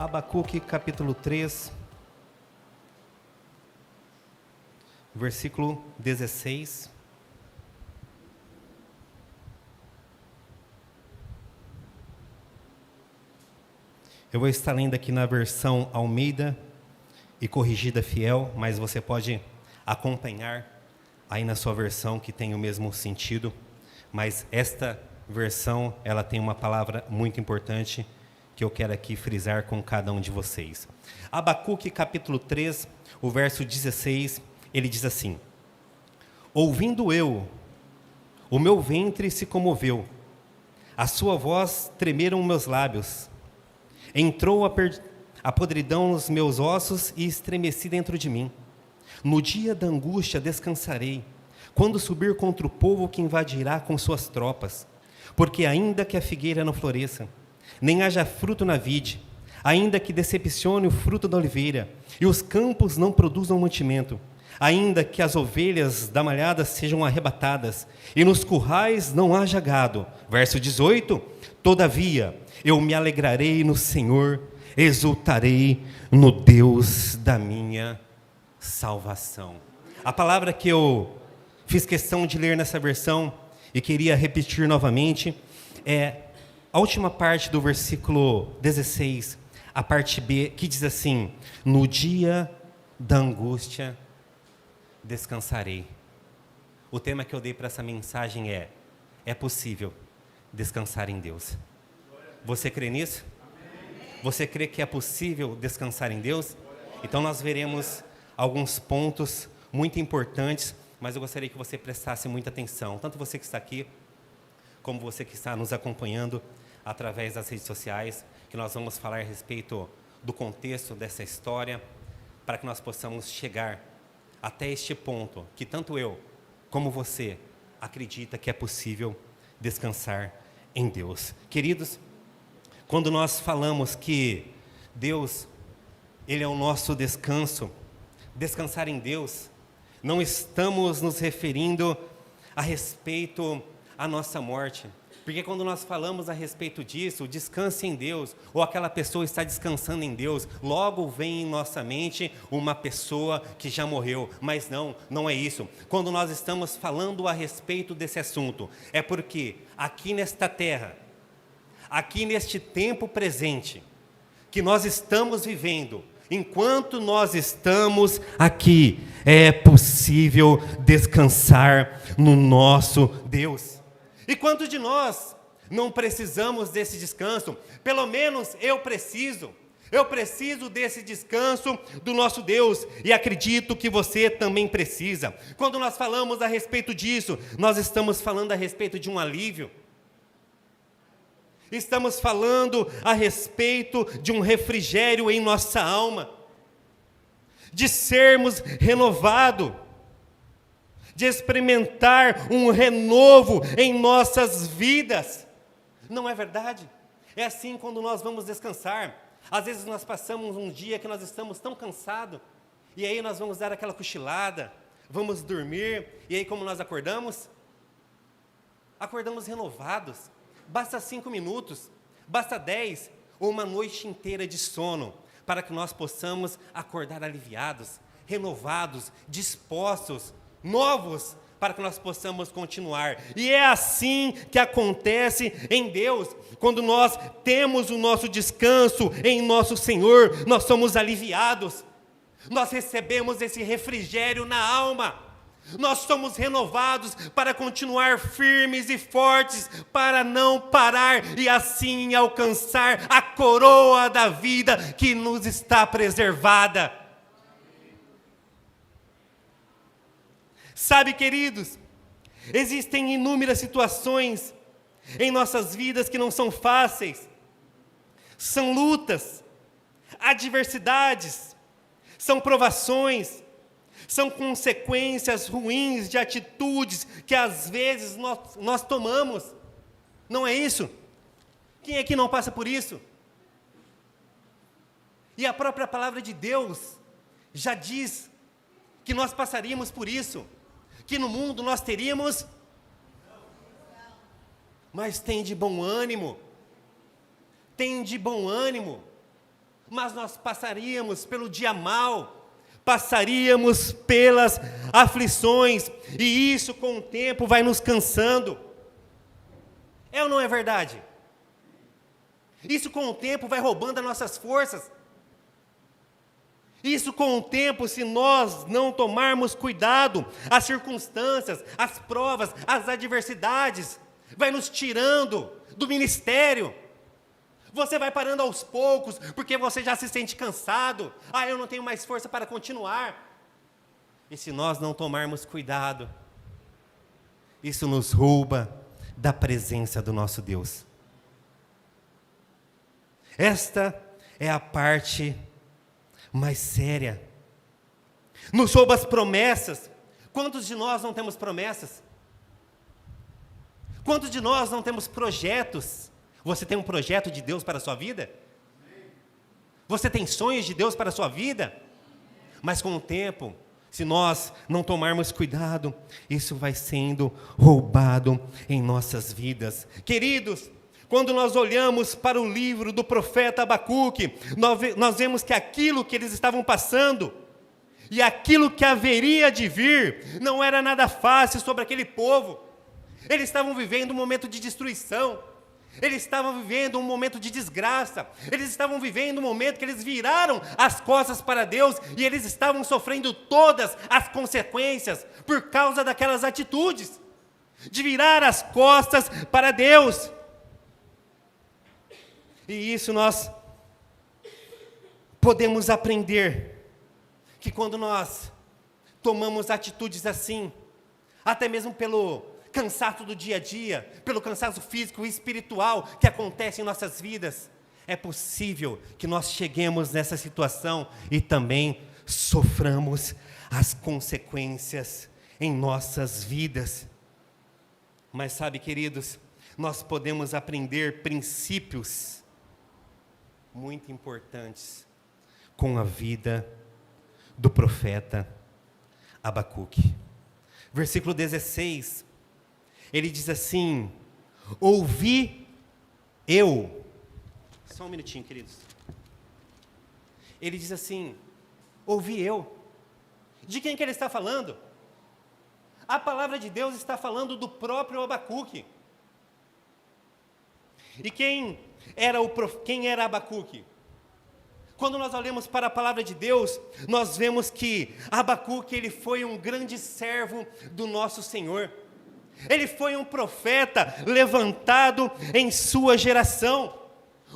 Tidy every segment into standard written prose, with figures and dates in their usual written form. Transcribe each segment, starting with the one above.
Abacuque capítulo 3, versículo 16. Eu vou estar lendo aqui na versão Almeida e Corrigida Fiel, mas você pode acompanhar aí na sua versão que tem o mesmo sentido. Mas esta versão, ela tem uma palavra muito importante que eu quero aqui frisar com cada um de vocês. Abacuque capítulo 3, o verso 16, ele diz assim: ouvindo eu, o meu ventre se comoveu, a sua voz tremeram meus lábios, entrou a podridão nos meus ossos e estremeci dentro de mim. No dia da angústia descansarei, quando subir contra o povo que invadirá com suas tropas. Porque ainda que a figueira não floresça, nem haja fruto na vide, ainda que decepcione o fruto da oliveira, e os campos não produzam mantimento, ainda que as ovelhas da malhada sejam arrebatadas, e nos currais não haja gado. Verso 18, todavia eu me alegrarei no Senhor, exultarei no Deus da minha salvação. A palavra que eu fiz questão de ler nessa versão e queria repetir novamente é a última parte do versículo 16, a parte B, que diz assim: no dia da angústia descansarei. O tema que eu dei para essa mensagem é possível descansar em Deus. Você crê nisso? Você crê que é possível descansar em Deus? Então nós veremos alguns pontos muito importantes, mas eu gostaria que você prestasse muita atenção, tanto você que está aqui, como você que está nos acompanhando através das redes sociais, que nós vamos falar a respeito do contexto dessa história, para que nós possamos chegar até este ponto, que tanto eu como você acredita que é possível descansar em Deus. Queridos, quando nós falamos que Deus, Ele é o nosso descanso, descansar em Deus, não estamos nos referindo a respeito à nossa morte. Porque quando nós falamos a respeito disso, descanse em Deus, ou aquela pessoa está descansando em Deus, logo vem em nossa mente uma pessoa que já morreu. Mas não é isso. Quando nós estamos falando a respeito desse assunto, é porque aqui nesta terra, aqui neste tempo presente, que nós estamos vivendo, enquanto nós estamos aqui, é possível descansar no nosso Deus. E quantos de nós não precisamos desse descanso? Pelo menos eu preciso desse descanso do nosso Deus, e acredito que você também precisa. Quando nós falamos a respeito disso, nós estamos falando a respeito de um alívio. Estamos falando a respeito de um refrigério em nossa alma, de sermos renovados, de experimentar um renovo em nossas vidas. Não é verdade? É assim quando nós vamos descansar. Às vezes nós passamos um dia que nós estamos tão cansados, e aí nós vamos dar aquela cochilada, vamos dormir, e aí como nós acordamos? Acordamos renovados. Basta 5 minutos, basta 10, ou uma noite inteira de sono, para que nós possamos acordar aliviados, renovados, dispostos, novos, para que nós possamos continuar. E é assim que acontece em Deus. Quando nós temos o nosso descanso em nosso Senhor, nós somos aliviados, nós recebemos esse refrigério na alma, nós somos renovados para continuar firmes e fortes, para não parar e assim alcançar a coroa da vida que nos está preservada. Sabe, queridos, existem inúmeras situações em nossas vidas que não são fáceis. São lutas, adversidades, são provações, são consequências ruins de atitudes que às vezes nós tomamos. Não é isso? Quem aqui não passa por isso? E a própria palavra de Deus já diz que nós passaríamos por isso, que no mundo nós teríamos, mas tem de bom ânimo, mas nós passaríamos pelo dia mau, passaríamos pelas aflições, e isso com o tempo vai nos cansando. É ou não é verdade? Isso com o tempo vai roubando as nossas forças. Isso com o tempo, se nós não tomarmos cuidado, as circunstâncias, as provas, as adversidades, vai nos tirando do ministério. Você vai parando aos poucos, porque você já se sente cansado. Eu não tenho mais força para continuar. E se nós não tomarmos cuidado, isso nos rouba da presença do nosso Deus. Esta é a parte mais séria. Nos rouba as promessas. Quantos de nós não temos promessas? Quantos de nós não temos projetos? Você tem um projeto de Deus para a sua vida? Você tem sonhos de Deus para a sua vida? Mas com o tempo, se nós não tomarmos cuidado, isso vai sendo roubado em nossas vidas. Queridos, quando nós olhamos para o livro do profeta Abacuque, nós vemos que aquilo que eles estavam passando e aquilo que haveria de vir não era nada fácil sobre aquele povo. Eles estavam vivendo um momento de destruição, eles estavam vivendo um momento de desgraça, eles estavam vivendo um momento que eles viraram as costas para Deus e eles estavam sofrendo todas as consequências por causa daquelas atitudes, de virar as costas para Deus. E isso nós podemos aprender, que quando nós tomamos atitudes assim, até mesmo pelo cansaço do dia a dia, pelo cansaço físico e espiritual que acontece em nossas vidas, é possível que nós cheguemos nessa situação e também soframos as consequências em nossas vidas. Mas sabe, queridos, nós podemos aprender princípios muito importantes com a vida do profeta Abacuque. Versículo 16, ele diz assim: ouvi eu. Só um minutinho, queridos. Ele diz assim: ouvi eu. De quem que ele está falando? A palavra de Deus está falando do próprio Abacuque. E quem era Abacuque? Quando nós olhamos para a palavra de Deus, nós vemos que Abacuque, ele foi um grande servo do nosso Senhor. Ele foi um profeta levantado em sua geração,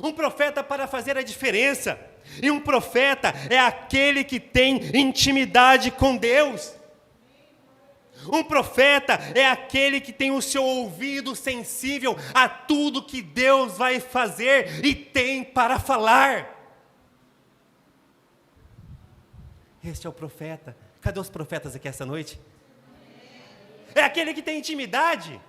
um profeta para fazer a diferença. E um profeta é aquele que tem intimidade com Deus. Um profeta é aquele que tem o seu ouvido sensível a tudo que Deus vai fazer e tem para falar. Este é o profeta. Cadê os profetas aqui essa noite? É aquele que tem intimidade.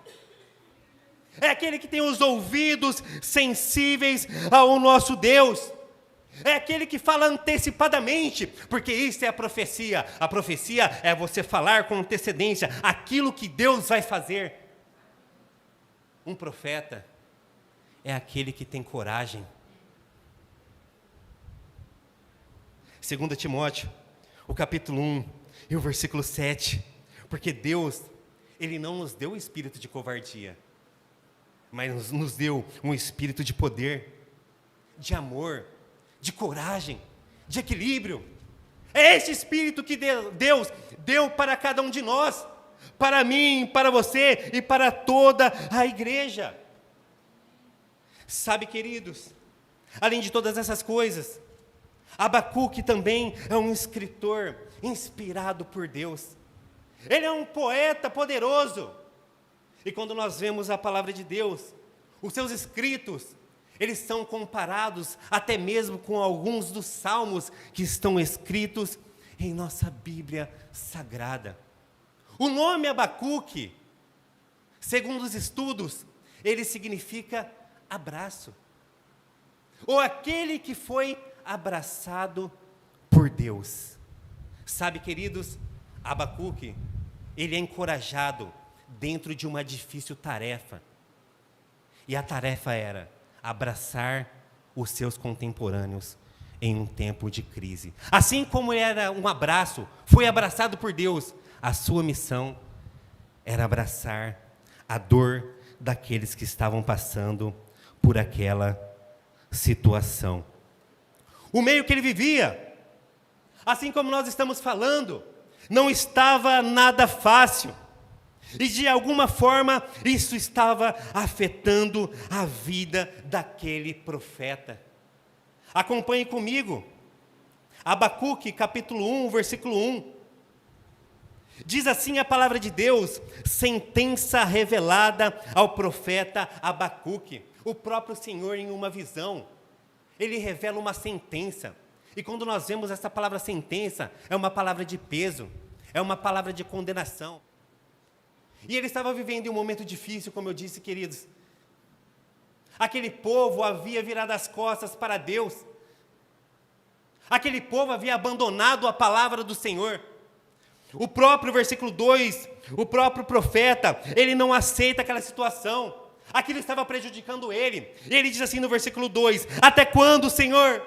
É aquele que tem os ouvidos sensíveis ao nosso Deus. É aquele que fala antecipadamente, porque isso é a profecia. A profecia é você falar com antecedência aquilo que Deus vai fazer. Um profeta é aquele que tem coragem. 2 Timóteo, o capítulo 1 e o versículo 7. Porque Deus, Ele não nos deu o espírito de covardia, mas nos deu um espírito de poder, de amor, de coragem, de equilíbrio. É esse espírito que Deus deu para cada um de nós, para mim, para você e para toda a igreja. Sabe, queridos, além de todas essas coisas, Abacuque também é um escritor inspirado por Deus. Ele é um poeta poderoso. E quando nós vemos a palavra de Deus, os seus escritos, eles são comparados até mesmo com alguns dos salmos que estão escritos em nossa Bíblia Sagrada. O nome Abacuque, segundo os estudos, ele significa abraço, ou aquele que foi abraçado por Deus. Sabe, queridos, Abacuque, ele é encorajado dentro de uma difícil tarefa. E a tarefa era abraçar os seus contemporâneos em um tempo de crise. Assim como era um abraço, foi abraçado por Deus, a sua missão era abraçar a dor daqueles que estavam passando por aquela situação. O meio que ele vivia, assim como nós estamos falando, não estava nada fácil. E de alguma forma isso estava afetando a vida daquele profeta. Acompanhe comigo. Abacuque, capítulo 1, versículo 1. Diz assim a palavra de Deus, sentença revelada ao profeta Abacuque. O próprio Senhor, em uma visão, ele revela uma sentença. E quando nós vemos essa palavra sentença, é uma palavra de peso, é uma palavra de condenação. E ele estava vivendo em um momento difícil, como eu disse, queridos. Aquele povo havia virado as costas para Deus. Aquele povo havia abandonado a palavra do Senhor. O próprio versículo 2, o próprio profeta, ele não aceita aquela situação. Aquilo estava prejudicando ele. Ele diz assim no versículo 2, até quando, Senhor?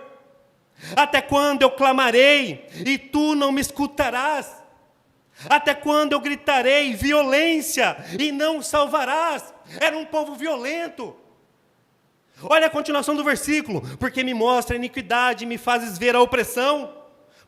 Até quando eu clamarei e tu não me escutarás? Até quando eu gritarei violência e não salvarás? Era um povo violento. Olha a continuação do versículo. Porque me mostra a iniquidade e me fazes ver a opressão.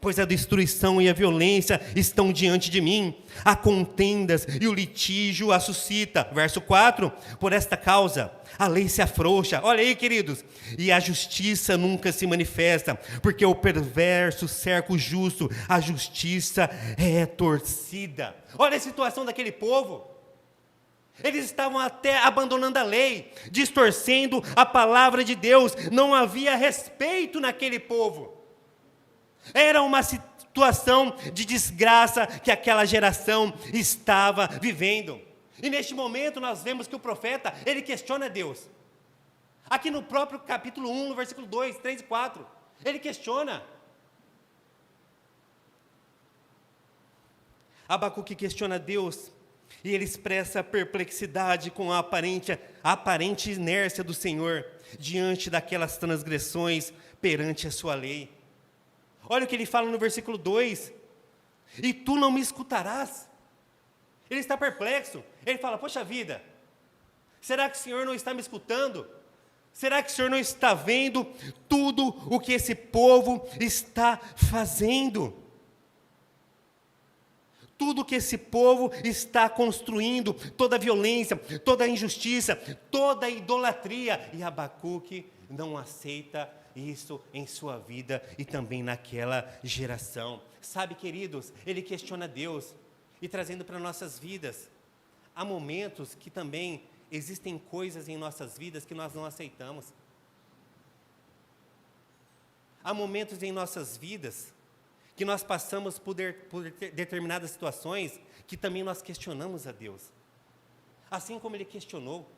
Pois a destruição e a violência estão diante de mim. Há contendas e o litígio a suscita. Verso 4. Por esta causa a lei se afrouxa. Olha aí, queridos. E a justiça nunca se manifesta. Porque o perverso cerca o justo. A justiça é torcida. Olha a situação daquele povo. Eles estavam até abandonando a lei, distorcendo a palavra de Deus. Não havia respeito naquele povo. Era uma situação de desgraça que aquela geração estava vivendo. E neste momento nós vemos que o profeta, ele questiona Deus. Aqui no próprio capítulo 1, no versículo 2, 3 e 4, ele questiona. Abacuque questiona Deus e ele expressa perplexidade com a aparente inércia do Senhor diante daquelas transgressões perante a sua lei. Olha o que ele fala no versículo 2. E tu não me escutarás. Ele está perplexo. Ele fala, poxa vida, será que o Senhor não está me escutando? Será que o Senhor não está vendo tudo o que esse povo está fazendo? Tudo que esse povo está construindo, toda a violência, toda a injustiça, toda a idolatria. E Abacuque não aceita isso em sua vida e também naquela geração. Sabe, queridos, ele questiona Deus e trazendo para nossas vidas. Há momentos que também existem coisas em nossas vidas que nós não aceitamos. Há momentos em nossas vidas que nós passamos por determinadas situações que também nós questionamos a Deus. Assim como ele questionou,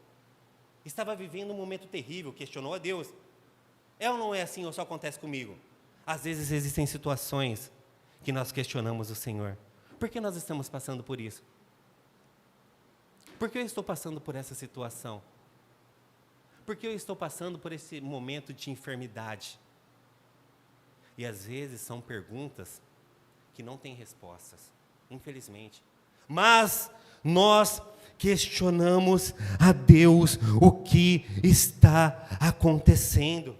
estava vivendo um momento terrível, questionou a Deus. É ou não é assim, ou só acontece comigo? Às vezes existem situações que nós questionamos o Senhor. Por que nós estamos passando por isso? Por que eu estou passando por essa situação? Por que eu estou passando por esse momento de enfermidade? E às vezes são perguntas que não têm respostas, infelizmente. Mas nós questionamos a Deus o que está acontecendo.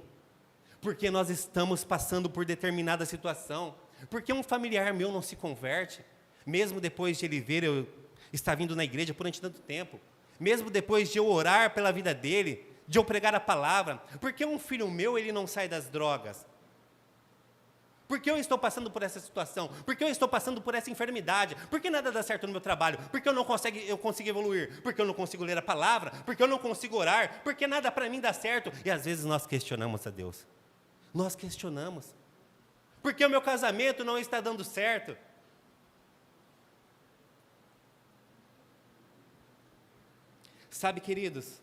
Porque nós estamos passando por determinada situação. Porque um familiar meu não se converte, mesmo depois de ele ver eu estar vindo na igreja durante tanto tempo, mesmo depois de eu orar pela vida dele, de eu pregar a palavra. Porque um filho meu, ele não sai das drogas. Porque eu estou passando por essa situação? Porque eu estou passando por essa enfermidade? Porque nada dá certo no meu trabalho? Porque eu consigo evoluir? Porque eu não consigo ler a palavra? Porque eu não consigo orar? Porque nada para mim dá certo? E às vezes nós questionamos a Deus. Nós questionamos. Porque o meu casamento não está dando certo? Sabe, queridos,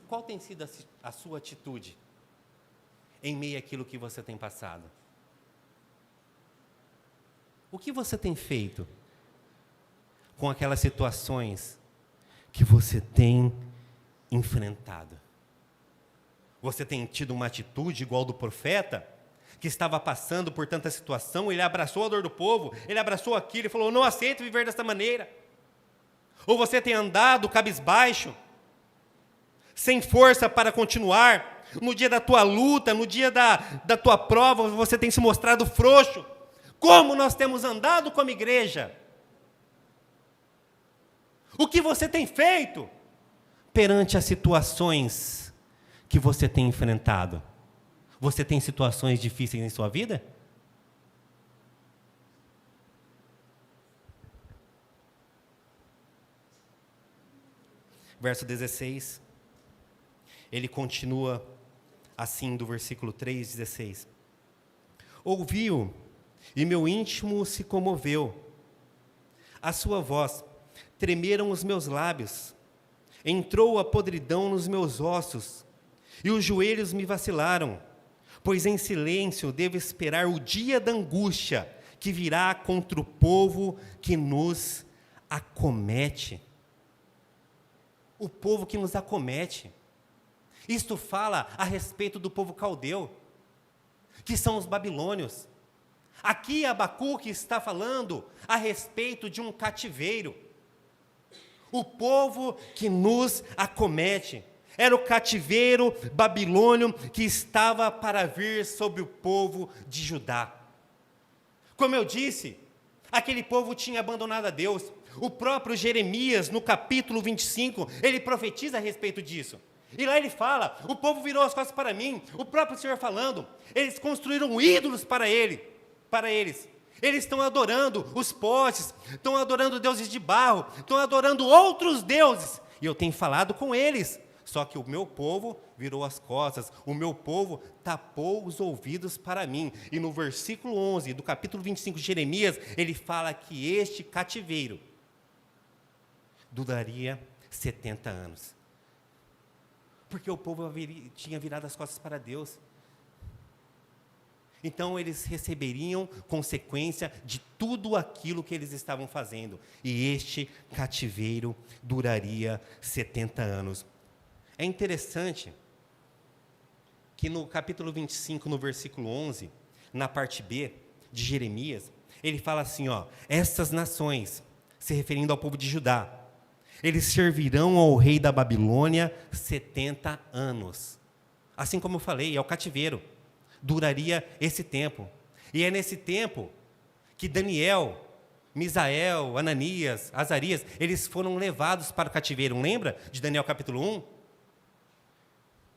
qual tem sido a sua atitude em meio àquilo que você tem passado? O que você tem feito com aquelas situações que você tem enfrentado? Você tem tido uma atitude igual do profeta? que estava passando por tanta situação, ele abraçou a dor do povo, ele abraçou aquilo e falou: não aceito viver desta maneira. Ou você tem andado cabisbaixo, sem força para continuar, no dia da tua luta, no dia da tua prova, você tem se mostrado frouxo. Como nós temos andado como igreja? O que você tem feito perante as situações que você tem enfrentado? Você tem situações difíceis em sua vida? Verso 16, ele continua assim do versículo 3, 16. Ouviu, e meu íntimo se comoveu. A sua voz, tremeram os meus lábios. Entrou a podridão nos meus ossos, e os joelhos me vacilaram. Pois em silêncio devo esperar o dia da angústia, que virá contra o povo que nos acomete. O povo que nos acomete. Isto fala a respeito do povo caldeu, que são os babilônios. Aqui Abacuque está falando a respeito de um cativeiro. O povo que nos acomete. Era o cativeiro babilônio que estava para vir sobre o povo de Judá. Como eu disse, aquele povo tinha abandonado a Deus. O próprio Jeremias, no capítulo 25, ele profetiza a respeito disso. E lá ele fala: o povo virou as costas para mim. O próprio Senhor falando, eles construíram ídolos para eles. Eles estão adorando os postes, estão adorando deuses de barro, estão adorando outros deuses. E eu tenho falado com eles. Só que o meu povo virou as costas, o meu povo tapou os ouvidos para mim. E no versículo 11 do capítulo 25 de Jeremias, ele fala que este cativeiro duraria 70 anos. Porque o povo tinha virado as costas para Deus. Então eles receberiam consequência de tudo aquilo que eles estavam fazendo. E este cativeiro duraria 70 anos. É interessante que no capítulo 25, no versículo 11, na parte B de Jeremias, ele fala assim, estas nações, se referindo ao povo de Judá, eles servirão ao rei da Babilônia 70 anos. Assim como eu falei, é o cativeiro, duraria esse tempo. E é nesse tempo que Daniel, Misael, Ananias, Azarias, eles foram levados para o cativeiro. Lembra de Daniel capítulo 1?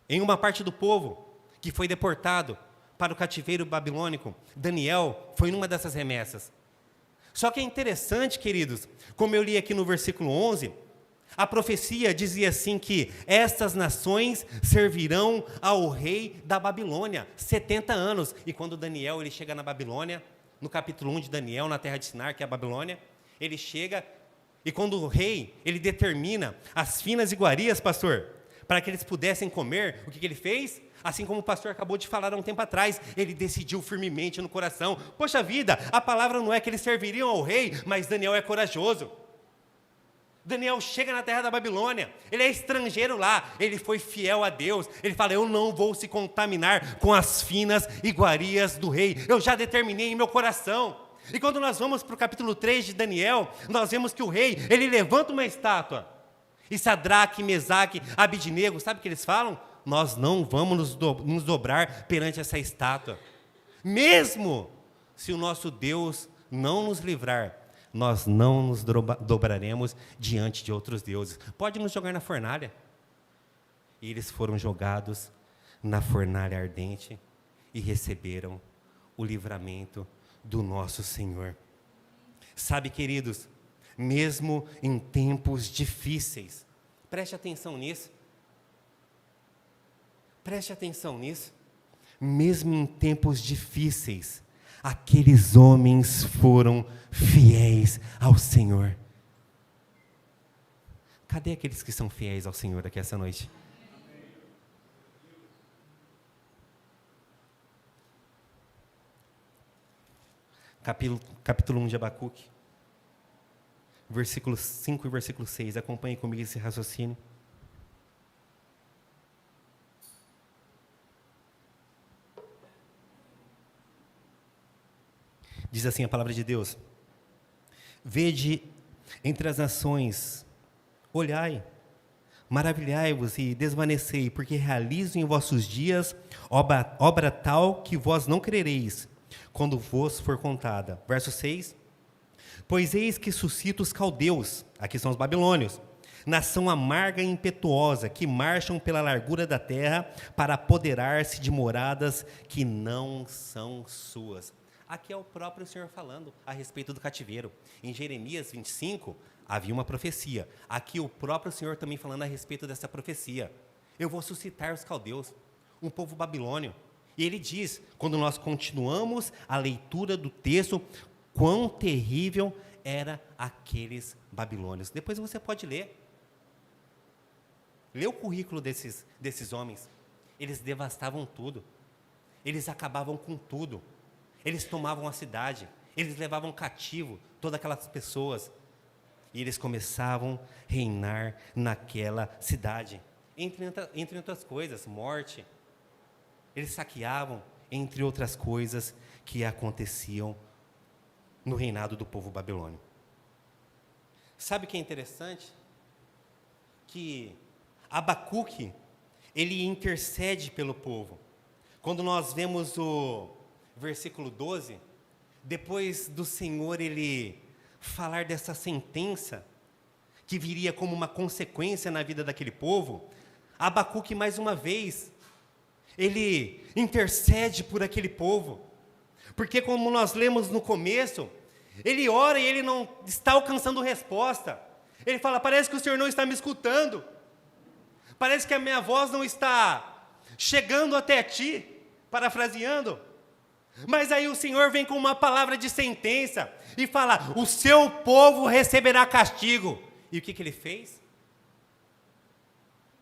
Em uma parte do povo que foi deportado para o cativeiro babilônico, Daniel foi numa dessas remessas. Só que é interessante, queridos, como eu li aqui no versículo 11, a profecia dizia assim que estas nações servirão ao rei da Babilônia 70 anos. E quando Daniel ele chega na Babilônia, no capítulo 1 de Daniel, na terra de Sinar, que é a Babilônia, ele chega e quando o rei ele determina as finas iguarias, pastor, para que eles pudessem comer, o que ele fez? Assim como o pastor acabou de falar há um tempo atrás, ele decidiu firmemente no coração. Poxa vida, a palavra não é que eles serviriam ao rei, mas Daniel é corajoso. Daniel chega na terra da Babilônia, ele é estrangeiro lá, ele foi fiel a Deus, ele fala, eu não vou se contaminar com as finas iguarias do rei, eu já determinei em meu coração. E quando nós vamos para o capítulo 3 de Daniel, nós vemos que o rei, ele levanta uma estátua, e Sadraque, Mesaque, Abidnego, sabe o que eles falam? Nós não vamos nos dobrar perante essa estátua. Mesmo se o nosso Deus não nos livrar, nós não nos dobraremos diante de outros deuses. Pode nos jogar na fornalha. E eles foram jogados na fornalha ardente e receberam o livramento do nosso Senhor. Sabe, queridos, mesmo em tempos difíceis, preste atenção nisso, mesmo em tempos difíceis, aqueles homens foram fiéis ao Senhor. Cadê aqueles que são fiéis ao Senhor aqui essa noite? Capítulo 1 de Abacuque. Versículo 5 e versículo 6, acompanhe comigo esse raciocínio. Diz assim a palavra de Deus: vede entre as nações, olhai, maravilhai-vos e desvanecei, porque realizo em vossos dias obra tal que vós não crereis, quando vos for contada. Verso 6: pois eis que suscito os caldeus, aqui são os babilônios, nação amarga e impetuosa, que marcham pela largura da terra para apoderar-se de moradas que não são suas. Aqui é o próprio Senhor falando a respeito do cativeiro. Em Jeremias 25, havia uma profecia. Aqui o próprio Senhor também falando a respeito dessa profecia. Eu vou suscitar os caldeus, um povo babilônio. E ele diz, quando nós continuamos a leitura do texto, quão terrível era aqueles babilônios. Depois você pode ler. Lê o currículo desses homens. Eles devastavam tudo. Eles acabavam com tudo. Eles tomavam a cidade. Eles levavam cativo todas aquelas pessoas. E eles começavam a reinar naquela cidade. Entre outras coisas, morte. Eles saqueavam, entre outras coisas que aconteciam no reinado do povo babilônio. Sabe o que é interessante? Que Abacuque, ele intercede pelo povo. Quando nós vemos o versículo 12, depois do Senhor ele falar dessa sentença que viria como uma consequência na vida daquele povo, Abacuque mais uma vez, ele intercede por aquele povo, porque como nós lemos no começo, ele ora e ele não está alcançando resposta. Ele fala, parece que o Senhor não está me escutando, parece que a minha voz não está chegando até ti, parafraseando. Mas aí o Senhor vem com uma palavra de sentença e fala, o seu povo receberá castigo. E o que ele fez?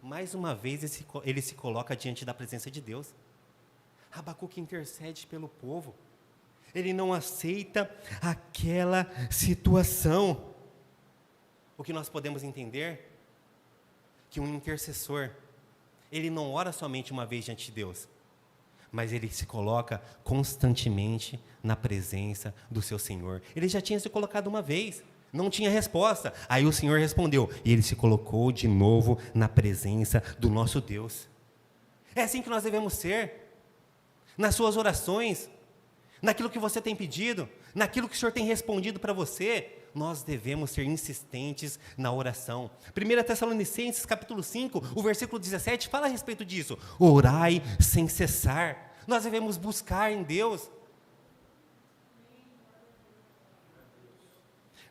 Mais uma vez ele se coloca diante da presença de Deus. Abacuque intercede pelo povo. Ele não aceita aquela situação. O que nós podemos entender? Que um intercessor, ele não ora somente uma vez diante de Deus, mas ele se coloca constantemente na presença do seu Senhor. Ele já tinha se colocado uma vez, não tinha resposta. Aí o Senhor respondeu, e ele se colocou de novo na presença do nosso Deus. É assim que nós devemos ser, nas suas orações, naquilo que você tem pedido, naquilo que o Senhor tem respondido para você. Nós devemos ser insistentes na oração. 1 Tessalonicenses capítulo 5, o versículo 17, fala a respeito disso. Orai sem cessar. Nós devemos buscar em Deus.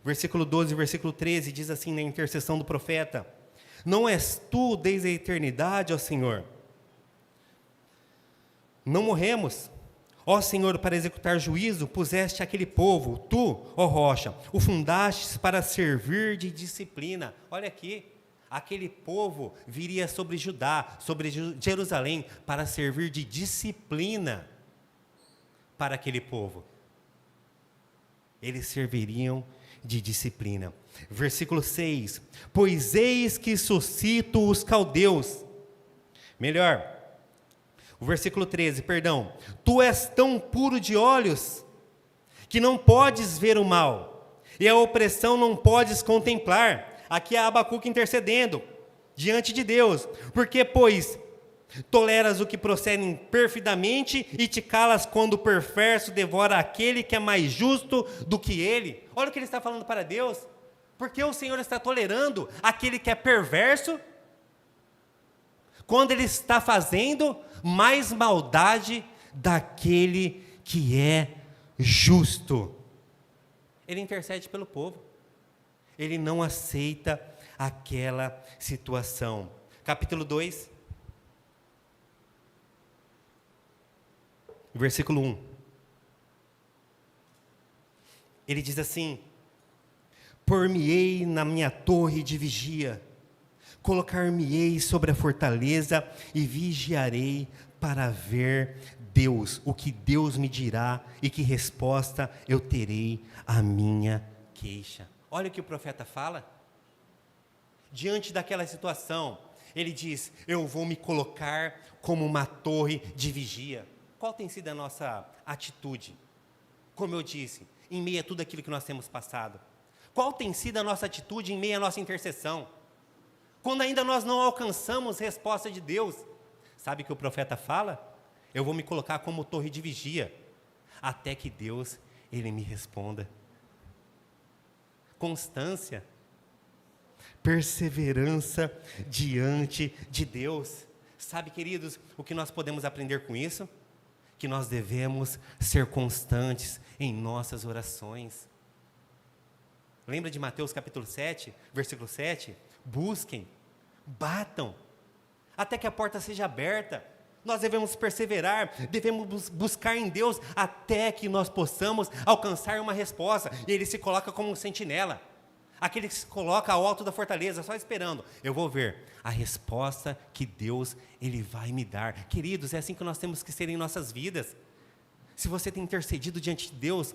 Versículo 12, versículo 13, diz assim na intercessão do profeta: não és tu desde a eternidade, ó Senhor? Não morremos. Ó Senhor, para executar juízo, puseste aquele povo, tu, ó rocha, o fundastes para servir de disciplina. Olha aqui, aquele povo viria sobre Judá, sobre Jerusalém, para servir de disciplina para aquele povo. Eles serviriam de disciplina. Versículo 6, pois eis que suscito os caldeus. Melhor, o versículo 13, perdão. Tu és tão puro de olhos, que não podes ver o mal, e a opressão não podes contemplar. Aqui é Abacuque intercedendo diante de Deus. Porque, pois, toleras o que procedem perfidamente e te calas quando o perverso devora aquele que é mais justo do que ele. Olha o que ele está falando para Deus. Porque o Senhor está tolerando aquele que é perverso, quando ele está fazendo mais maldade daquele que é justo. Ele intercede pelo povo. Ele não aceita aquela situação. Capítulo 2, versículo 1. Ele diz assim: por-me-ei na minha torre de vigia, colocar-me-ei sobre a fortaleza e vigiarei para ver Deus, o que Deus me dirá e que resposta eu terei à minha queixa. Olha o que o profeta fala. Diante daquela situação, ele diz: eu vou me colocar como uma torre de vigia. Qual tem sido a nossa atitude? Como eu disse, em meio a tudo aquilo que nós temos passado? Qual tem sido a nossa atitude em meio à nossa intercessão? Quando ainda nós não alcançamos resposta de Deus, sabe o que o profeta fala? Eu vou me colocar como torre de vigia, até que Deus, Ele me responda. Constância, perseverança diante de Deus. Sabe, queridos, o que nós podemos aprender com isso? Que nós devemos ser constantes em nossas orações. Lembra de Mateus capítulo 7, versículo 7? Busquem, batam, até que a porta seja aberta. Nós devemos perseverar, devemos buscar em Deus até que nós possamos alcançar uma resposta. E Ele se coloca como um sentinela, aquele que se coloca ao alto da fortaleza, só esperando. Eu vou ver a resposta que Deus, Ele vai me dar. Queridos, é assim que nós temos que ser em nossas vidas. Se você tem intercedido diante de Deus,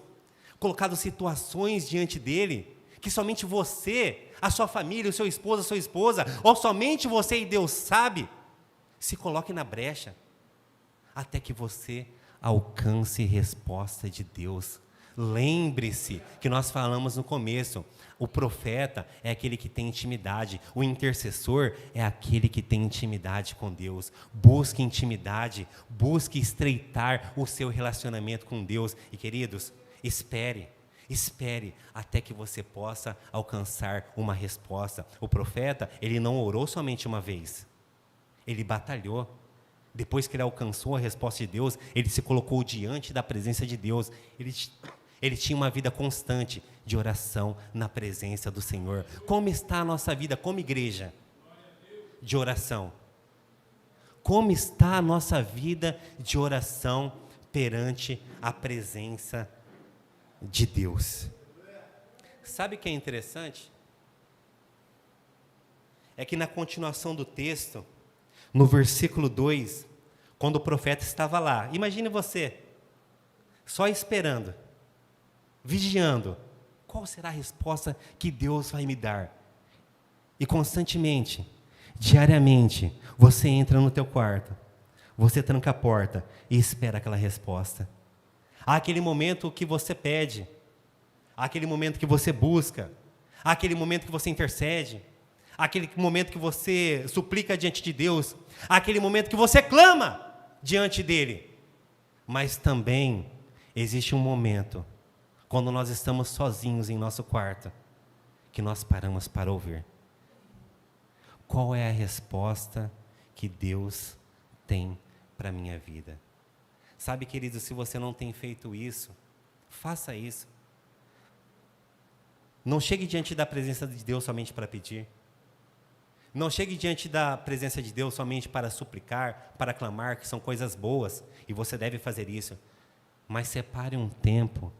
colocado situações diante dEle, que somente você, a sua família, o seu esposo, a sua esposa, ou somente você e Deus sabe, se coloque na brecha, até que você alcance resposta de Deus. Lembre-se que nós falamos no começo, o profeta é aquele que tem intimidade, o intercessor é aquele que tem intimidade com Deus. Busque intimidade, busque estreitar o seu relacionamento com Deus. E queridos, espere até que você possa alcançar uma resposta. O profeta, ele não orou somente uma vez, ele batalhou. Depois que ele alcançou a resposta de Deus, ele se colocou diante da presença de Deus. Ele tinha uma vida constante de oração na presença do Senhor. Como está a nossa vida como igreja de oração? Como está a nossa vida de oração perante a presença de Deus? Sabe o que é interessante? É que na continuação do texto, no versículo 2, quando o profeta estava lá, imagine você, só esperando, vigiando, qual será a resposta que Deus vai me dar? E constantemente, diariamente, você entra no teu quarto, você tranca a porta e espera aquela resposta. Há aquele momento que você pede, há aquele momento que você busca, há aquele momento que você intercede, há aquele momento que você suplica diante de Deus, há aquele momento que você clama diante dEle. Mas também existe um momento, quando nós estamos sozinhos em nosso quarto, que nós paramos para ouvir. Qual é a resposta que Deus tem para a minha vida? Sabe, querido, se você não tem feito isso, faça isso. Não chegue diante da presença de Deus somente para pedir. Não chegue diante da presença de Deus somente para suplicar, para clamar, que são coisas boas, e você deve fazer isso. Mas separe um tempo,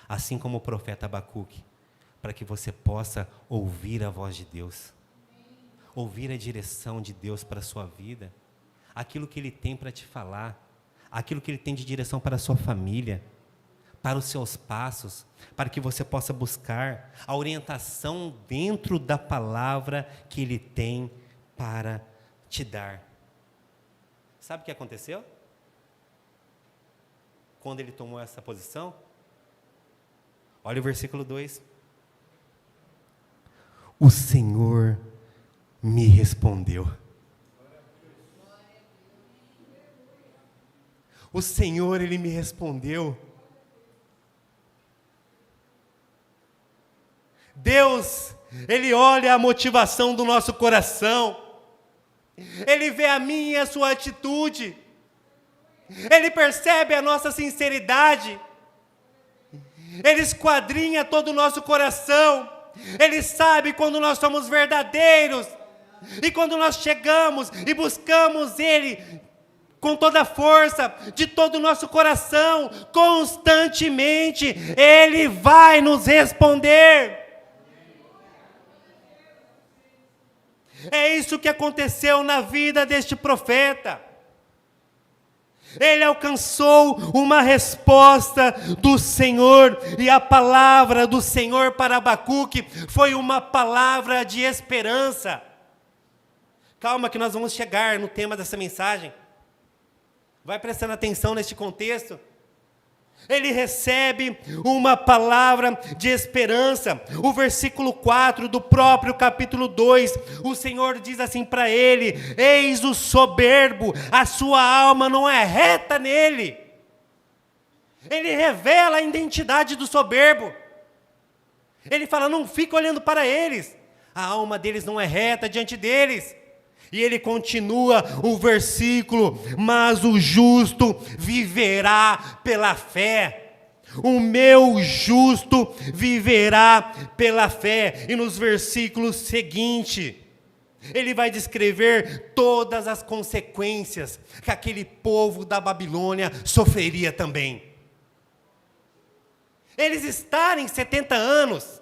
assim como o profeta Abacuque, para que você possa ouvir a voz de Deus, ouvir a direção de Deus para a sua vida, aquilo que Ele tem para te falar, aquilo que Ele tem de direção para a sua família, para os seus passos, para que você possa buscar a orientação dentro da palavra que Ele tem para te dar. Sabe o que aconteceu? Quando ele tomou essa posição? Olha o versículo 2. O Senhor me respondeu. O Senhor, Ele me respondeu. Deus, Ele olha a motivação do nosso coração. Ele vê a minha e a sua atitude. Ele percebe a nossa sinceridade. Ele esquadrinha todo o nosso coração. Ele sabe quando nós somos verdadeiros. E quando nós chegamos e buscamos Ele com toda a força, de todo o nosso coração, constantemente, Ele vai nos responder. É isso que aconteceu na vida deste profeta. Ele alcançou uma resposta do Senhor, e a palavra do Senhor para Abacuque foi uma palavra de esperança. Calma que nós vamos chegar no tema dessa mensagem. Vai prestando atenção neste contexto. Ele recebe uma palavra de esperança. O versículo 4 do próprio capítulo 2, o Senhor diz assim para ele: eis o soberbo, a sua alma não é reta nele. Ele revela a identidade do soberbo. Ele fala: não fica olhando para eles, a alma deles não é reta diante deles. E ele continua o versículo: mas o justo viverá pela fé. O meu justo viverá pela fé. E nos versículos seguintes, ele vai descrever todas as consequências que aquele povo da Babilônia sofreria também. Eles estarem 70 anos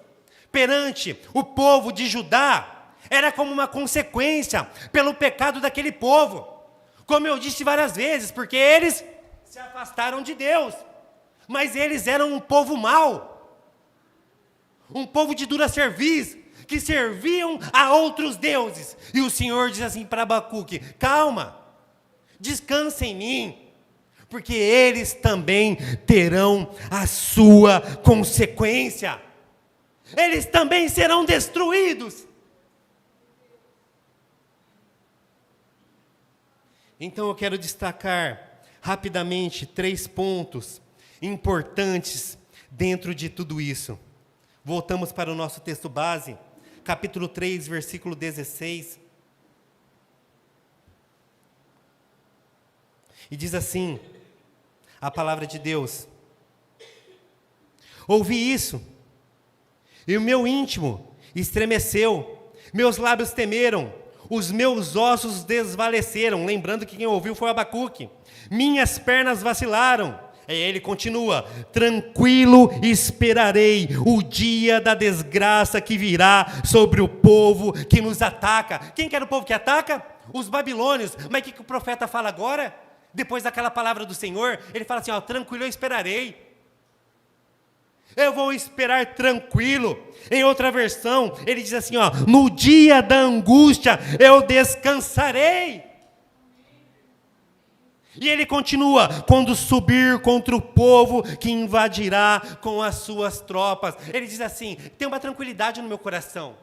perante o povo de Judá era como uma consequência pelo pecado daquele povo. Como eu disse várias vezes, porque eles se afastaram de Deus. Mas eles eram um povo mau. Um povo de dura cerviz, que serviam a outros deuses. E o Senhor diz assim para Abacuque: calma, descansa em mim, porque eles também terão a sua consequência. Eles também serão destruídos. Então eu quero destacar rapidamente 3 pontos importantes dentro de tudo isso. Voltamos para o nosso texto base, capítulo 3, versículo 16. E diz assim a palavra de Deus: ouvi isso, e o meu íntimo estremeceu, meus lábios temeram, os meus ossos desvaleceram. Lembrando que quem ouviu foi Abacuque. Minhas pernas vacilaram. E ele continua: tranquilo esperarei o dia da desgraça que virá sobre o povo que nos ataca. Quem que era o povo que ataca? Os babilônios. Mas o que o profeta fala agora? Depois daquela palavra do Senhor, ele fala assim: tranquilo eu esperarei. Eu vou esperar tranquilo. Em outra versão, ele diz assim: no dia da angústia eu descansarei. E ele continua: quando subir contra o povo que invadirá com as suas tropas. Ele diz assim: tem uma tranquilidade no meu coração.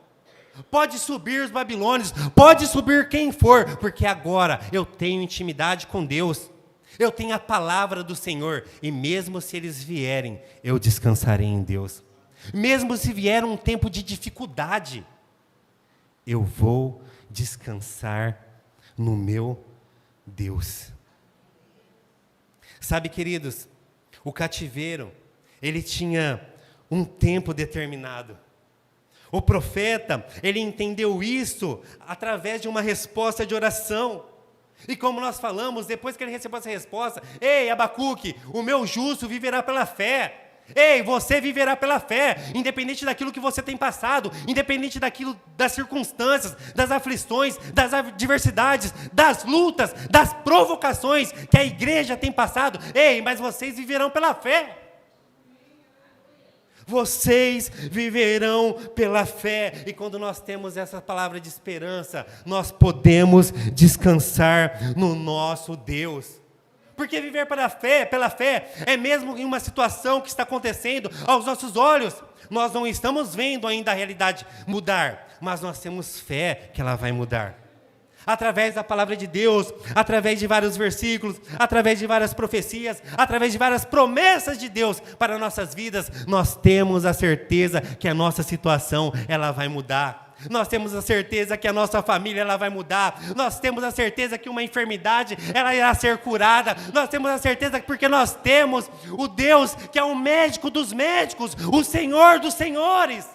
Pode subir os babilônios, pode subir quem for, porque agora eu tenho intimidade com Deus. Eu tenho a palavra do Senhor, e mesmo se eles vierem, eu descansarei em Deus. Mesmo se vier um tempo de dificuldade, eu vou descansar no meu Deus. Sabe, queridos, o cativeiro, ele tinha um tempo determinado. O profeta, ele entendeu isso através de uma resposta de oração. E como nós falamos, depois que ele recebeu essa resposta: ei, Abacuque, o meu justo viverá pela fé. Ei, você viverá pela fé, independente daquilo que você tem passado, independente das circunstâncias, das aflições, das adversidades, das lutas, das provocações que a igreja tem passado. Ei, mas vocês viverão pela fé. Vocês viverão pela fé. E quando nós temos essa palavra de esperança, nós podemos descansar no nosso Deus. Porque viver pela fé, é mesmo em uma situação que está acontecendo aos nossos olhos. Nós não estamos vendo ainda a realidade mudar, mas nós temos fé que ela vai mudar. Através da palavra de Deus, através de vários versículos, através de várias profecias, através de várias promessas de Deus para nossas vidas, nós temos a certeza que a nossa situação, ela vai mudar. Nós temos a certeza que a nossa família, ela vai mudar. Nós temos a certeza que uma enfermidade, ela irá ser curada. Nós temos a certeza porque nós temos o Deus que é o médico dos médicos, o Senhor dos senhores.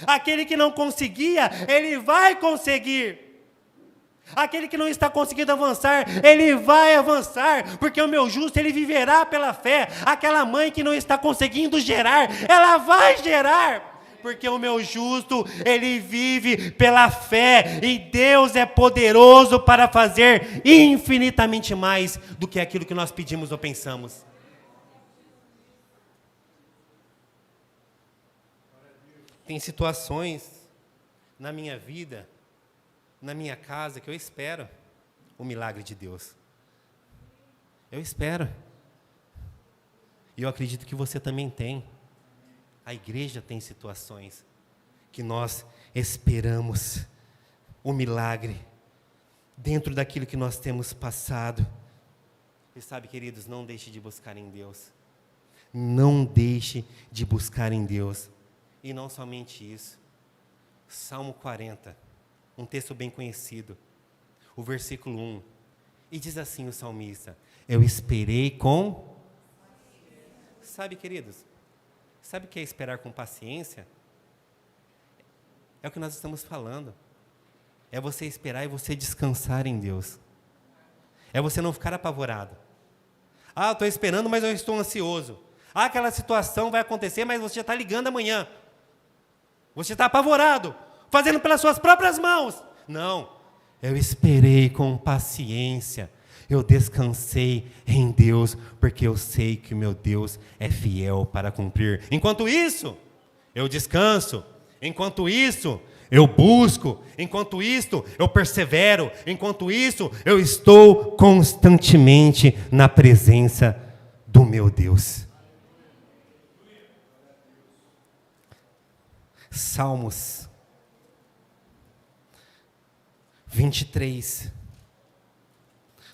Aquele que não conseguia, ele vai conseguir. Aquele que não está conseguindo avançar, ele vai avançar, porque o meu justo, ele viverá pela fé. Aquela mãe que não está conseguindo gerar, ela vai gerar, porque o meu justo, ele vive pela fé, e Deus é poderoso para fazer infinitamente mais do que aquilo que nós pedimos ou pensamos. Tem situações na minha vida, na minha casa, que eu espero o milagre de Deus. Eu espero. E eu acredito que você também tem. A igreja tem situações que nós esperamos o milagre dentro daquilo que nós temos passado. E sabe, queridos, não deixe de buscar em Deus. Não deixe de buscar em Deus. E não somente isso. Salmo 40, um texto bem conhecido, o versículo 1. E diz assim o salmista: eu esperei com... Sabe, queridos, sabe o que é esperar com paciência? É o que nós estamos falando. É você esperar e você descansar em Deus. É você não ficar apavorado. Ah, eu estou esperando, mas eu estou ansioso. Ah, aquela situação vai acontecer, mas você já está ligando amanhã. Você está apavorado, fazendo pelas suas próprias mãos. Não, eu esperei com paciência. Eu descansei em Deus, porque eu sei que o meu Deus é fiel para cumprir. Enquanto isso, eu descanso. Enquanto isso, eu busco. Enquanto isso, eu persevero. Enquanto isso, eu estou constantemente na presença do meu Deus. Salmos 23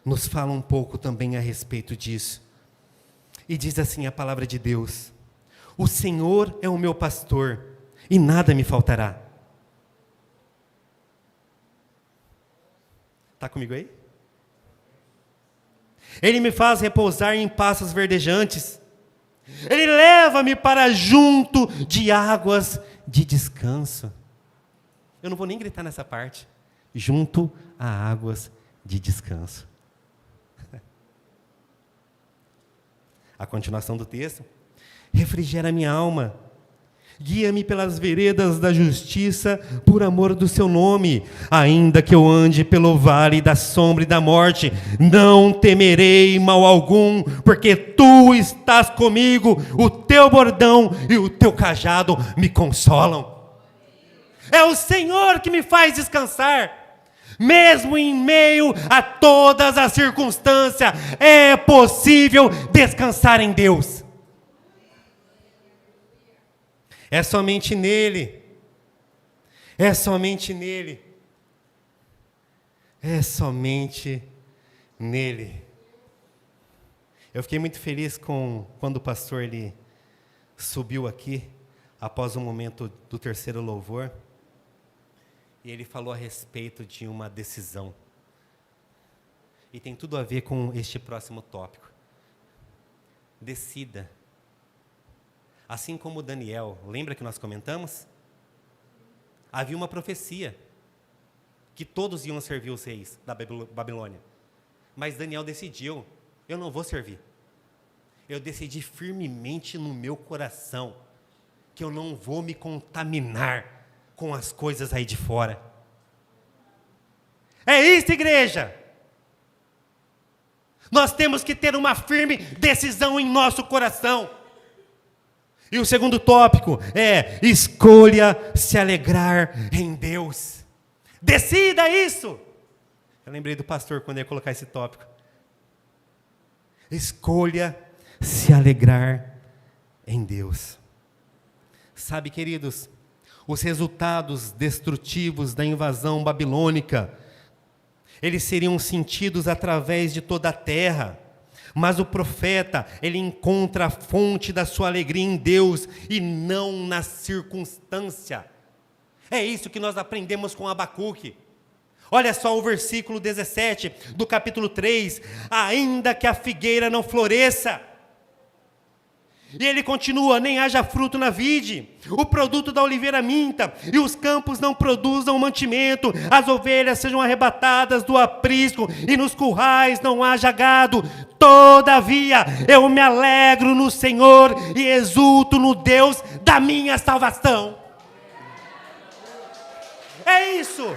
nos fala um pouco também a respeito disso. E diz assim a palavra de Deus: o Senhor é o meu pastor, e nada me faltará. Está comigo aí? Ele me faz repousar em pastos verdejantes. Ele leva-me para junto de águas de descanso. Eu não vou nem gritar nessa parte. Junto a águas de descanso. A continuação do texto: refrigera minha alma, guia-me pelas veredas da justiça, por amor do seu nome. Ainda que eu ande pelo vale da sombra e da morte, não temerei mal algum, porque tu estás comigo, o teu bordão e o teu cajado me consolam. É o Senhor que me faz descansar. Mesmo em meio a todas as circunstâncias, é possível descansar em Deus. É somente nele. É somente nele. É somente nele. Eu fiquei muito feliz quando o pastor ele subiu aqui, após o momento do terceiro louvor, e ele falou a respeito de uma decisão. E tem tudo a ver com este próximo tópico. Decida. Assim como Daniel, lembra que nós comentamos? Havia uma profecia que todos iam servir os reis da Babilônia. Mas Daniel decidiu: eu não vou servir. Eu decidi firmemente no meu coração que eu não vou me contaminar com as coisas aí de fora. É isso, igreja. Nós temos que ter uma firme decisão em nosso coração. E o segundo tópico é: escolha se alegrar em Deus. Decida isso. Eu lembrei do pastor quando ia colocar esse tópico. Escolha se alegrar em Deus. Sabe, queridos, os resultados destrutivos da invasão babilônica, eles seriam sentidos através de toda a terra. Mas o profeta, ele encontra a fonte da sua alegria em Deus e não na circunstância. É isso que nós aprendemos com Abacuque. Olha só o versículo 17 do capítulo 3. Ainda que a figueira não floresça, e ele continua: nem haja fruto na vide, o produto da oliveira minta, e os campos não produzam mantimento, as ovelhas sejam arrebatadas do aprisco, e nos currais não haja gado. Todavia eu me alegro no Senhor e exulto no Deus da minha salvação. É isso.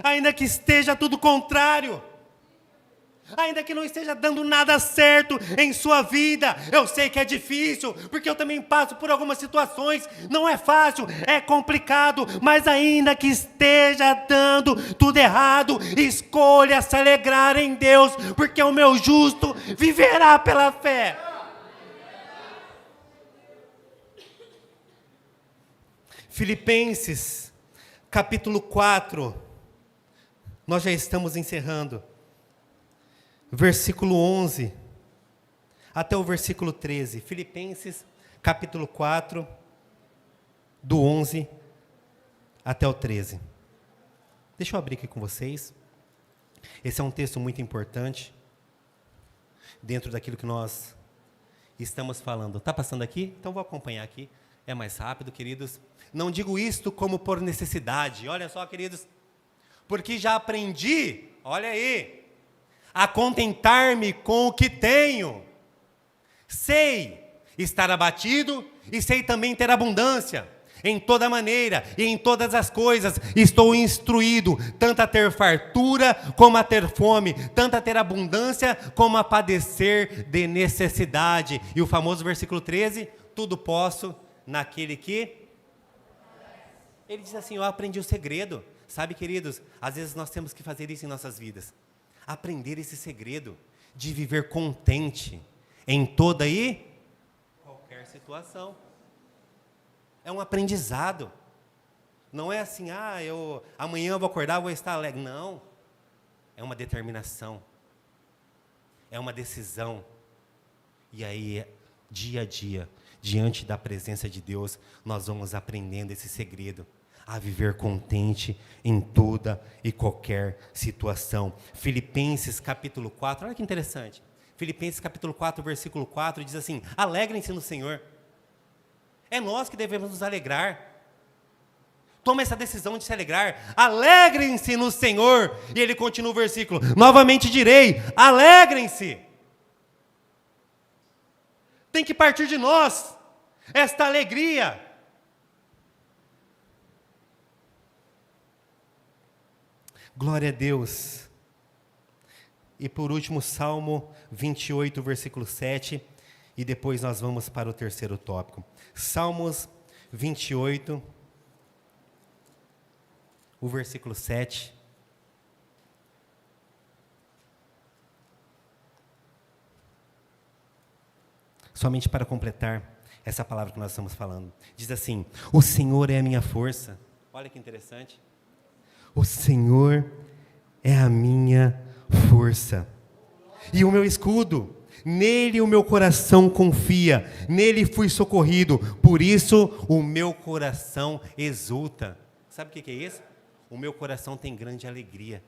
Ainda que esteja tudo contrário, Ainda que não esteja dando nada certo em sua vida, eu sei que é difícil, porque eu também passo por algumas situações, não é fácil, é complicado, mas ainda que esteja dando tudo errado, escolha se alegrar em Deus, porque o meu justo viverá pela fé. Filipenses, capítulo 4, nós já estamos encerrando. Versículo 11 até o versículo 13. Filipenses, capítulo 4, do 11 até o 13. Deixa eu abrir aqui com vocês. Esse é um texto muito importante, dentro daquilo que nós estamos falando. Está passando aqui? Então vou acompanhar aqui. É mais rápido, queridos. Não digo isto como por necessidade. Olha só, queridos. Porque já aprendi, olha aí, a contentar-me com o que tenho. Sei estar abatido e sei também ter abundância. Em toda maneira e em todas as coisas estou instruído, tanto a ter fartura como a ter fome, tanto a ter abundância como a padecer de necessidade. E o famoso versículo 13, tudo posso naquele que... Ele diz assim, eu aprendi o segredo. Sabe, queridos, às vezes nós temos que fazer isso em nossas vidas. Aprender esse segredo de viver contente em toda e qualquer situação. É um aprendizado. Não é assim, amanhã eu vou acordar, vou estar alegre. Não. É uma determinação. É uma decisão. E aí, dia a dia, diante da presença de Deus, nós vamos aprendendo esse segredo. A viver contente em toda e qualquer situação. Filipenses capítulo 4, olha que interessante. Filipenses capítulo 4, versículo 4, diz assim, alegrem-se no Senhor. É nós que devemos nos alegrar. Toma essa decisão de se alegrar. Alegrem-se no Senhor. E ele continua o versículo, novamente direi, alegrem-se. Tem que partir de nós esta alegria. Glória a Deus. E por último, Salmo 28, versículo 7, e depois nós vamos para o terceiro tópico. Salmos 28, o versículo 7. Somente para completar essa palavra que nós estamos falando. Diz assim, o Senhor é a minha força. Olha que interessante. O Senhor é a minha força e o meu escudo, nele o meu coração confia, nele fui socorrido, por isso o meu coração exulta. Sabe o que é isso? O meu coração tem grande alegria,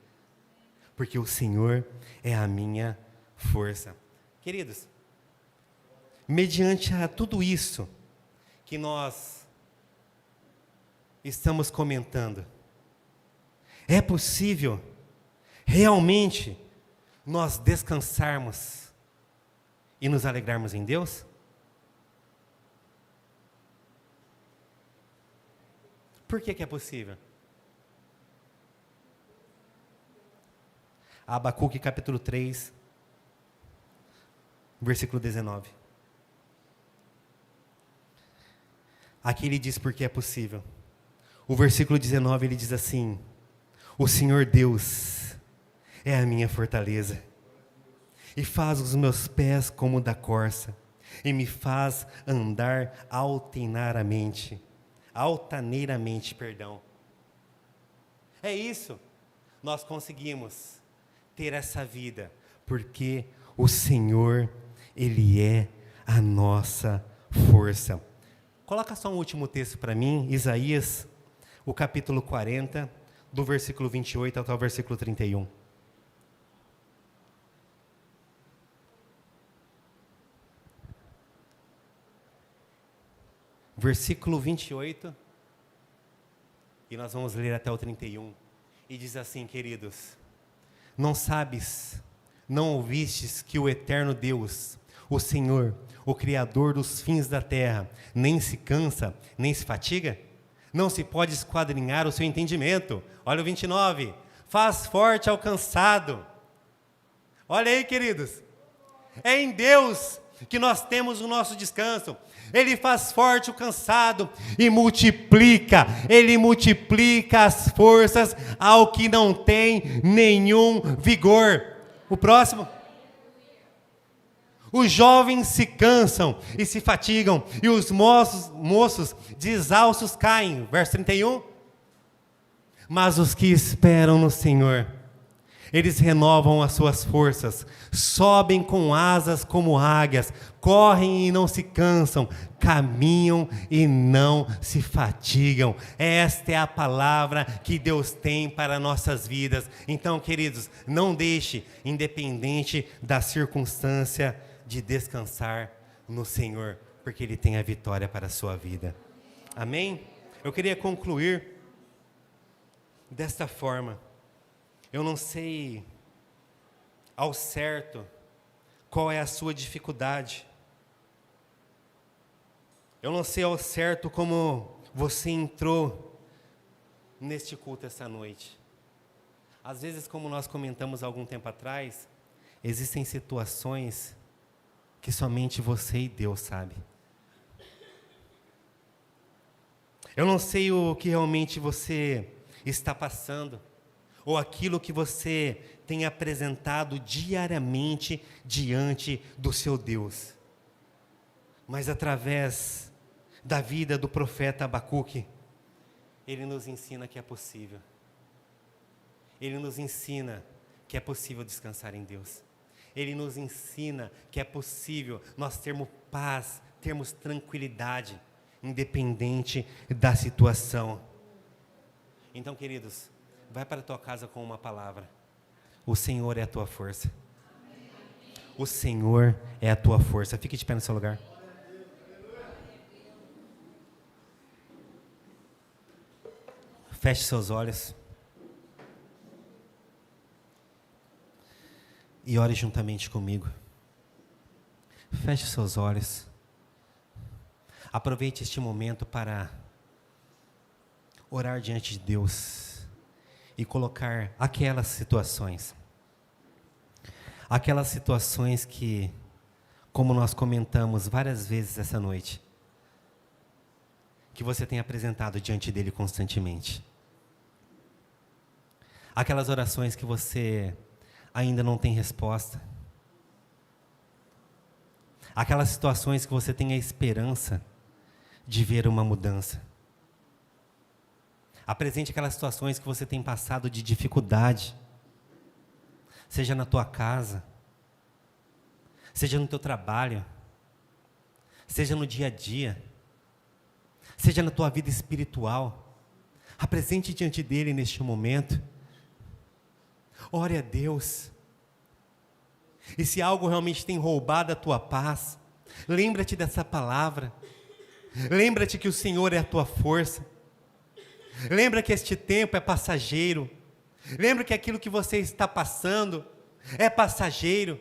porque o Senhor é a minha força. Queridos, mediante a tudo isso que nós estamos comentando, é possível realmente nós descansarmos e nos alegrarmos em Deus? Por que é possível? Abacuque capítulo 3, versículo 19. Aqui ele diz por que é possível. O versículo 19 ele diz assim, o Senhor Deus é a minha fortaleza, e faz os meus pés como da corça, e me faz andar altaneiramente. É isso, nós conseguimos ter essa vida, porque o Senhor, Ele é a nossa força. Coloca só um último texto para mim, Isaías, o capítulo 40, do versículo 28 até o versículo 31. Versículo 28, e nós vamos ler até o 31. E diz assim, queridos, não sabes, não ouvistes que o eterno Deus, o Senhor, o Criador dos fins da terra, nem se cansa, nem se fatiga? Não se pode esquadrinhar o seu entendimento. Olha o 29. Faz forte ao cansado. Olha aí, queridos. É em Deus que nós temos o nosso descanso. Ele faz forte o cansado e multiplica. Ele multiplica as forças ao que não tem nenhum vigor. O próximo. Os jovens se cansam e se fatigam, e os moços de exaustos caem. Verso 31. Mas os que esperam no Senhor, eles renovam as suas forças, sobem com asas como águias, correm e não se cansam, caminham e não se fatigam. Esta é a palavra que Deus tem para nossas vidas. Então, queridos, não deixe, independente da circunstância, de descansar no Senhor, porque Ele tem a vitória para a sua vida. Amém? Eu queria concluir desta forma. Eu não sei ao certo qual é a sua dificuldade. Eu não sei ao certo como você entrou neste culto essa noite. Às vezes, como nós comentamos há algum tempo atrás, existem situações que somente você e Deus sabe. Eu não sei o que realmente você está passando, ou aquilo que você tem apresentado diariamente diante do seu Deus. Mas através da vida do profeta Abacuque, ele nos ensina que é possível. Ele nos ensina que é possível descansar em Deus. Ele nos ensina que é possível nós termos paz, termos tranquilidade, independente da situação. Então, queridos, vai para a tua casa com uma palavra. O Senhor é a tua força. O Senhor é a tua força. Fique de pé no seu lugar. Feche seus olhos. E ore juntamente comigo. Feche seus olhos. Aproveite este momento para orar diante de Deus e colocar aquelas situações que, como nós comentamos várias vezes essa noite, que você tem apresentado diante dele constantemente. Aquelas orações que você ainda não tem resposta. Aquelas situações que você tem a esperança de ver uma mudança. Apresente aquelas situações que você tem passado de dificuldade, seja na tua casa, seja no teu trabalho, seja no dia a dia, seja na tua vida espiritual. Apresente diante dele neste momento. Ore a Deus. E se algo realmente tem roubado a tua paz, lembra-te dessa palavra. Lembra-te que o Senhor é a tua força. Lembra que este tempo é passageiro. Lembra que aquilo que você está passando é passageiro.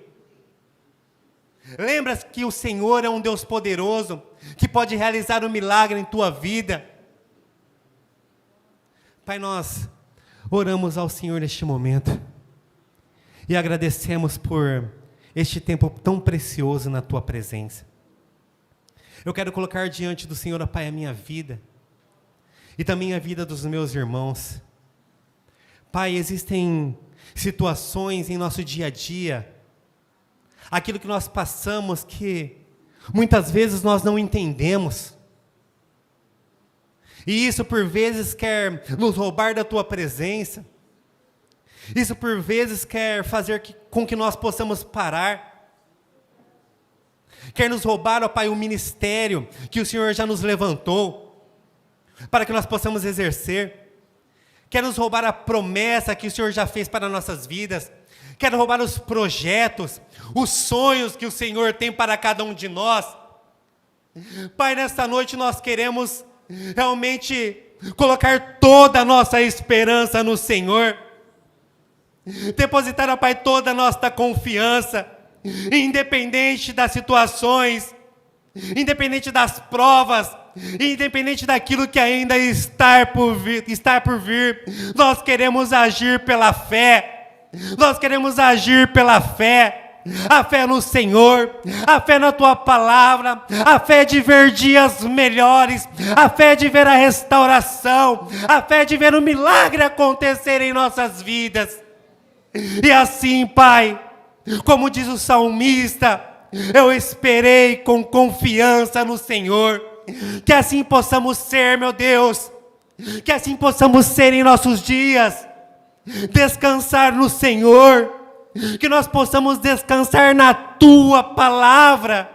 Lembra que o Senhor é um Deus poderoso, que pode realizar um milagre em tua vida. Pai, nós oramos ao Senhor neste momento e agradecemos por este tempo tão precioso na tua presença. Eu quero colocar diante do Senhor, ó Pai, a minha vida e também a vida dos meus irmãos. Pai, existem situações em nosso dia a dia, aquilo que nós passamos que muitas vezes nós não entendemos. E isso por vezes quer nos roubar da tua presença. Isso por vezes quer fazer com que nós possamos parar. Quer nos roubar, ó Pai, o ministério que o Senhor já nos levantou, para que nós possamos exercer. Quer nos roubar a promessa que o Senhor já fez para nossas vidas. Quer roubar os projetos, os sonhos que o Senhor tem para cada um de nós. Pai, nesta noite nós queremos realmente colocar toda a nossa esperança no Senhor. Depositar, ó Pai, toda a nossa confiança, independente das situações, independente das provas, independente daquilo que ainda está por vir, nós queremos agir pela fé. Nós queremos agir pela fé. A fé no Senhor, a fé na Tua palavra, a fé de ver dias melhores, a fé de ver a restauração, a fé de ver o milagre acontecer em nossas vidas. E assim, Pai, como diz o salmista, eu esperei com confiança no Senhor. Que assim possamos ser, meu Deus, que assim possamos ser em nossos dias, descansar no Senhor, que nós possamos descansar na Tua palavra,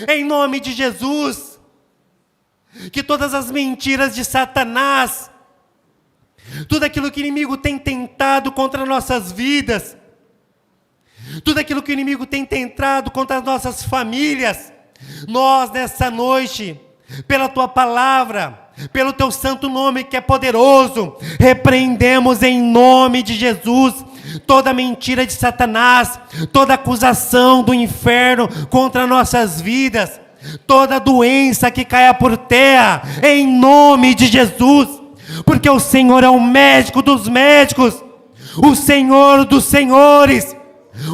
em nome de Jesus, que todas as mentiras de Satanás, tudo aquilo que o inimigo tem tentado contra nossas vidas, tudo aquilo que o inimigo tem tentado contra as nossas famílias, nós nessa noite, pela Tua palavra, pelo Teu santo nome que é poderoso, repreendemos em nome de Jesus toda mentira de Satanás, toda acusação do inferno contra nossas vidas, toda doença que caia por terra, em nome de Jesus, porque o Senhor é o médico dos médicos, o Senhor dos senhores,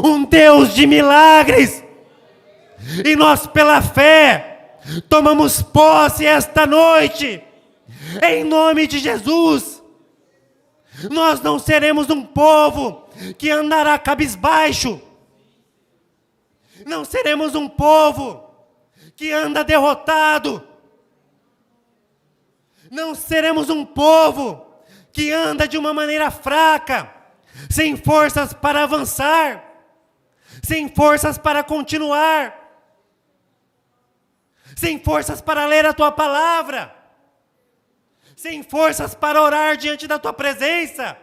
um Deus de milagres, e nós pela fé tomamos posse esta noite, em nome de Jesus. Nós não seremos um povo que andará cabisbaixo, não seremos um povo que anda derrotado, não seremos um povo que anda de uma maneira fraca, sem forças para avançar, sem forças para continuar, sem forças para ler a Tua palavra, sem forças para orar diante da Tua presença,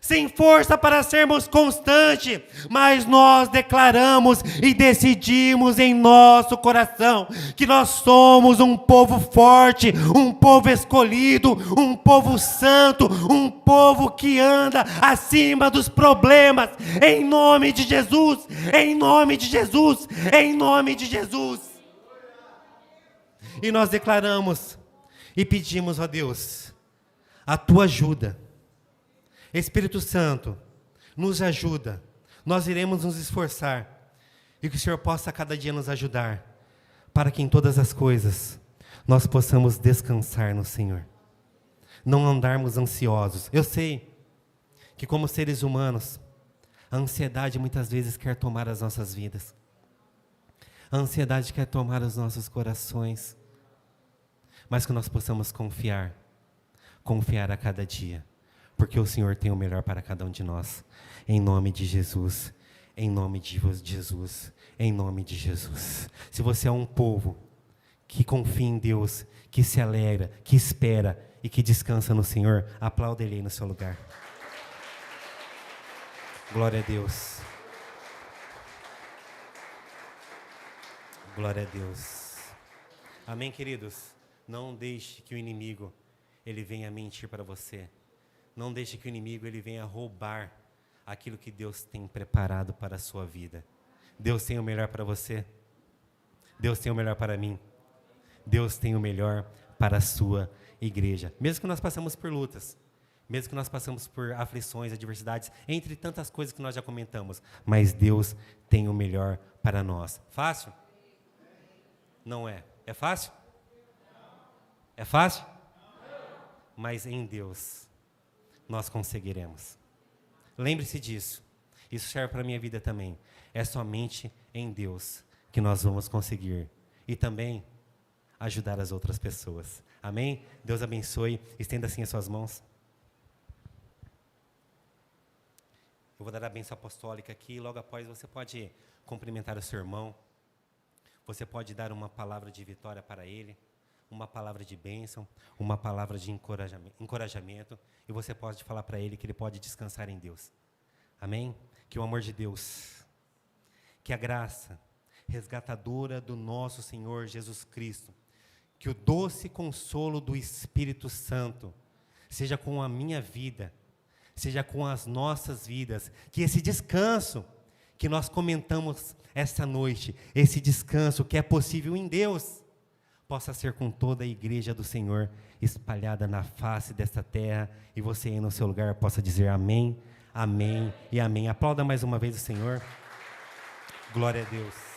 sem força para sermos constantes, mas nós declaramos e decidimos em nosso coração que nós somos um povo forte, um povo escolhido, um povo santo, um povo que anda acima dos problemas, em nome de Jesus, em nome de Jesus, em nome de Jesus. E nós declaramos e pedimos a Deus a Tua ajuda. Espírito Santo, nos ajuda, nós iremos nos esforçar, e que o Senhor possa cada dia nos ajudar, para que em todas as coisas, nós possamos descansar no Senhor, não andarmos ansiosos. Eu sei que como seres humanos, a ansiedade muitas vezes quer tomar as nossas vidas, a ansiedade quer tomar os nossos corações, mas que nós possamos confiar a cada dia, porque o Senhor tem o melhor para cada um de nós, em nome de Jesus, em nome de Jesus, em nome de Jesus. Se você é um povo que confia em Deus, que se alegra, que espera e que descansa no Senhor, aplauda Ele aí no seu lugar. Glória a Deus. Glória a Deus. Amém, queridos? Não deixe que o inimigo, ele venha mentir para você. Não deixe que o inimigo ele venha roubar aquilo que Deus tem preparado para a sua vida. Deus tem o melhor para você. Deus tem o melhor para mim. Deus tem o melhor para a sua igreja. Mesmo que nós passamos por lutas, mesmo que nós passamos por aflições, adversidades, entre tantas coisas que nós já comentamos, mas Deus tem o melhor para nós. Fácil? Não é. É fácil? É fácil? Mas em Deus nós conseguiremos. Lembre-se disso. Isso serve para a minha vida também. É somente em Deus que nós vamos conseguir. E também ajudar as outras pessoas. Amém? Deus abençoe. Estenda assim as suas mãos. Eu vou dar a bênção apostólica aqui. Logo após você pode cumprimentar o seu irmão. Você pode dar uma palavra de vitória para ele. Uma palavra de bênção, uma palavra de encorajamento, e você pode falar para ele que ele pode descansar em Deus. Amém? Que o amor de Deus, que a graça resgatadora do nosso Senhor Jesus Cristo, que o doce consolo do Espírito Santo, seja com a minha vida, seja com as nossas vidas, que esse descanso que nós comentamos esta noite, esse descanso que é possível em Deus, possa ser com toda a igreja do Senhor espalhada na face desta terra, e você aí no seu lugar possa dizer amém, Amém e amém. Aplauda mais uma vez o Senhor. Glória a Deus.